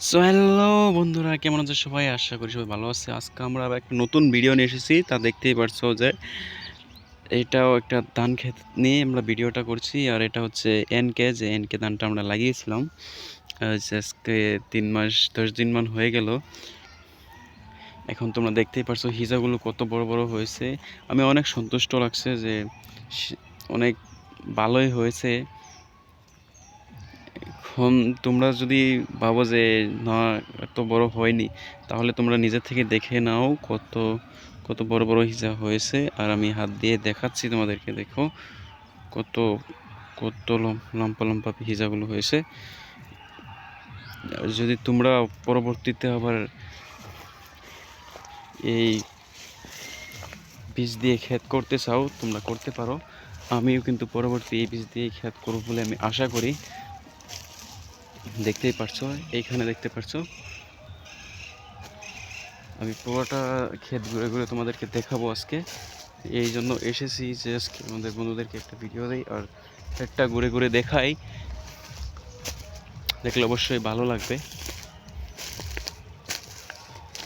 So hello বন্ধুরা, কেমন আছে সবাই? আশা করি সবাই ভালো আছে। আজকে আমরা আবার একটা নতুন ভিডিও নিয়ে এসেছি। তা দেখতেই পারছো যে এটাও একটা ধান ক্ষেত নিয়ে আমরা ভিডিওটা করছি। আর এটা হচ্ছে এনকে ধানটা আমরা লাগিয়েছিলাম আজকে 3 মাস 10 দিন মান হয়ে গেল। এখন তোমরা দেখতেই পারছো হিজাগুলো কত বড় বড় হয়েছে। আমি অনেক সন্তুষ্ট লাগছে যে অনেক ভালোই হয়েছে। এখন তোমরা যদি ভাবো যে না এত বড় হয়নি, তাহলে তোমরা নিজের থেকে দেখে নাও কত কত বড় বড় হিজা হয়েছে। আর আমি হাত দিয়ে দেখাচ্ছি তোমাদেরকে, দেখো কত কত লম্পা লম্পা হিজাগুলো হয়েছে। আর যদি তোমরা পরবর্তীতে আবার এই বীজ দিয়ে ক্ষেত করতে চাও, তোমরা করতে পারো। আমিও কিন্তু পরবর্তী এই বীজ দিয়ে ক্ষেত করব বলে আমি আশা করি। দেখতেই পারছো, এইখানে দেখতে পারছো আমি পুরোটা ক্ষেত ঘুরে ঘুরে তোমাদেরকে দেখাবো আজকে। এই জন্য এসেছি যে আজকে আমাদের বন্ধুদেরকে একটা ভিডিও দেই আর ক্ষেতটা ঘুরে ঘুরে দেখাই। দেখলে অবশ্যই ভালো লাগবে।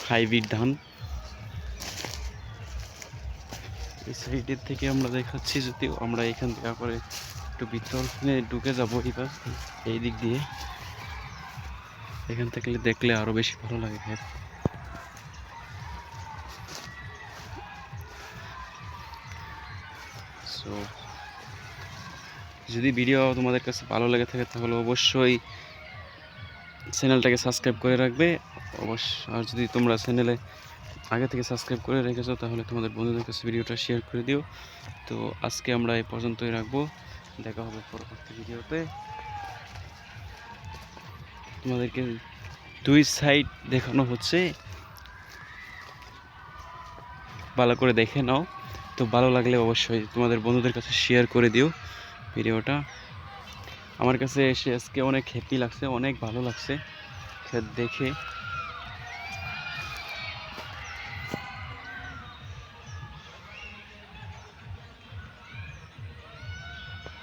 হাইব্রিড ধান এই সাইডের থেকে আমরা দেখাচ্ছি, যদিও আমরা এখান থেকে করে একটু ভিতরে ঢুকে যাবো এবার এই দিক দিয়ে। এখান থেকে দেখলে আরো বেশি ভালো লাগে ক্ষেত। সো যদি ভিডিও তোমাদের কাছে ভালো লেগে থাকে তাহলে অবশ্যই চ্যানেলটাকে সাবস্ক্রাইব করে রাখবে। আর যদি তোমরা চ্যানেলে আগে থেকে সাবস্ক্রাইব করে রেখেছো তাহলে তোমাদের বন্ধুদের কাছে ভিডিওটা শেয়ার করে দিও। তো আজকে আমরা এই পর্যন্তই রাখবো, দেখা হবে পরবর্তী ভিডিওতে। তোমাদেরকে দুই সাইড দেখানো হচ্ছে, ভালো করে দেখে নাও। তো ভালো লাগলে অবশ্যই তোমাদের বন্ধুদের কাছে শেয়ার করে দিও ভিডিওটা। আমার কাছে এসে আজকে অনেক হ্যাপি লাগছে, অনেক ভালো লাগছে ক্ষেত দেখে।